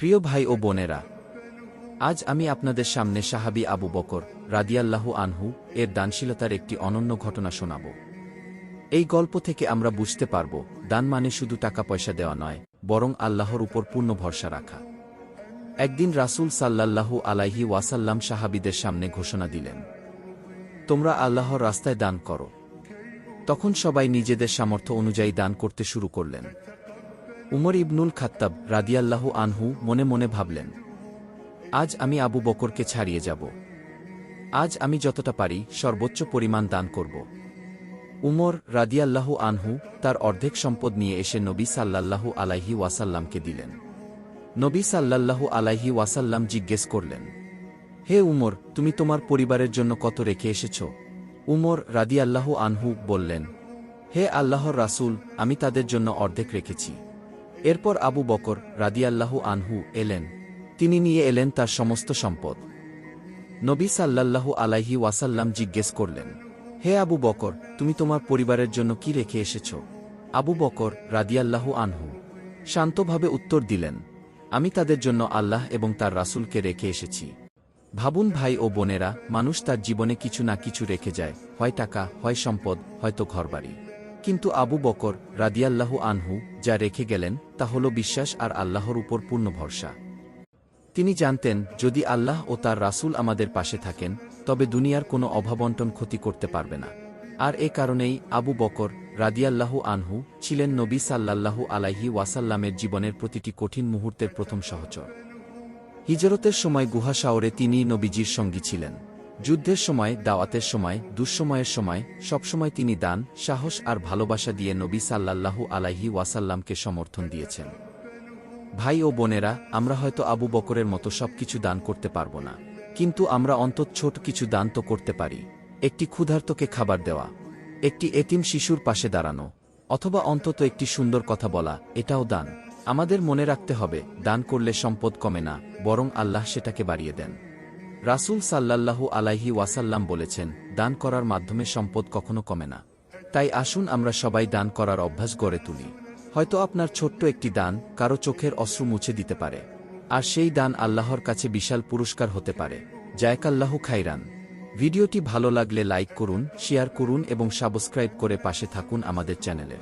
প্রিয় ভাই ও বোনেরা, আজ আমি আপনাদের সামনে সাহাবী আবু বকর রাদিয়াল্লাহু আনহু এর দানশীলতার একটি অনন্য ঘটনা শোনাব। এই গল্প থেকে আমরা বুঝতে পারব, দান মানে শুধু টাকা পয়সা দেওয়া নয়, বরং আল্লাহর উপর পূর্ণ ভরসা রাখা। একদিন রাসূল সাল্লাল্লাহু আলাইহি ওয়াসাল্লাম সাহাবীদের সামনে ঘোষণা দিলেন, তোমরা আল্লাহর রাস্তায় দান করো। তখন সবাই নিজেদের সামর্থ্য অনুযায়ী দান করতে শুরু করলেন। উমর ইবনুল খাত্তাব রাদিয়াল্লাহু আনহু মনে মনে ভাবলেন, আজ আমি আবু বকরকে ছাড়িয়ে যাব। আজ আমি যতটা পারি সর্বোচ্চ পরিমাণ দান করব। উমর রাদিয়াল্লাহু আনহু তার অর্ধেক সম্পদ নিয়ে এসে নবী সাল্লাল্লাহু আলাইহি ওয়াসাল্লামকে দিলেন। নবী সাল্লাল্লাহু আলাইহি ওয়াসাল্লাম জিজ্ঞেস করলেন, হে উমর, তুমি তোমার পরিবারের জন্য কত রেখে এসেছ? উমর রাদিয়াল্লাহু আনহু বললেন, হে আল্লাহর রাসূল, আমি তাদের জন্য অর্ধেক রেখেছি। এরপর আবু বকর রাদিয়াল্লাহু আনহু এলেন। তিনি নিয়ে এলেন তার সমস্ত সম্পদ। নবী সাল্লাল্লাহু আলাইহি ওয়াসাল্লাম জিজ্ঞেস করলেন, হে আবু বকর, তুমি তোমার পরিবারের জন্য কি রেখে এসেছ? আবু বকর রাদিয়াল্লাহু আনহু শান্তভাবে উত্তর দিলেন, আমি তাদের জন্য আল্লাহ এবং তার রাসূলকে রেখে এসেছি। ভাবুন ভাই ও বোনেরা, মানুষ তার জীবনে কিছু না কিছু রেখে যায়, হয় টাকা, হয় সম্পদ, হয়তো ঘরবাড়ি। কিন্তু আবু বকর রাদিয়াল্লাহু আনহু যা রেখে গেলেন তা হল বিশ্বাস আর আল্লাহর উপর পূর্ণ ভরসা। তিনি জানতেন, যদি আল্লাহ ও তার রাসূল আমাদের পাশে থাকেন, তবে দুনিয়ার কোনো অভাবন্টন ক্ষতি করতে পারবে না। আর এ কারণেই আবু বকর রাদিয়াল্লাহু আনহু ছিলেন নবী সাল্লাল্লাহু আলাইহি ওয়াসাল্লামের জীবনের প্রতিটি কঠিন মুহূর্তের প্রথম সহচর। হিজরতের সময় গুহা শাওরে তিনি নবীজির সঙ্গী ছিলেন। যুদ্ধের সময়, দাওয়াতের সময়, দুঃসময়ের সময়, সবসময় তিনি দান, সাহস আর ভালোবাসা দিয়ে নবী সাল্লাল্লাহু আলাইহি ওয়াসাল্লামকে সমর্থন দিয়েছেন। ভাই ও বোনেরা, আমরা হয়তো আবু বকরের মতো সবকিছু দান করতে পারব না, কিন্তু আমরা অন্তত ছোট কিছু দান তো করতে পারি। একটি ক্ষুধার্তকে খাবার দেওয়া, একটি এতিম শিশুর পাশে দাঁড়ানো, অথবা অন্তত একটি সুন্দর কথা বলা, এটাও দান। আমাদের মনে রাখতে হবে, দান করলে সম্পদ কমে না, বরং আল্লাহ সেটাকে বাড়িয়ে দেন। রাসূল সাল্লাল্লাহু আলাইহি ওয়াসাল্লাম বলেছেন, দান করার মাধ্যমে সম্পদ কখনো কমে না। তাই আসুন আমরা সবাই দান করার অভ্যাস গড়ে তুলি। হয়তো আপনার ছোট্ট একটি দান কারো চোখের অশ্রু মুছে দিতে পারে, আর সেই দান আল্লাহর কাছে বিশাল পুরস্কার হতে পারে। জাযাকাল্লাহু খাইরান। ভিডিওটি ভালো লাগলে লাইক করুন, শেয়ার করুন এবং সাবস্ক্রাইব করে পাশে থাকুন আমাদের চ্যানেলের।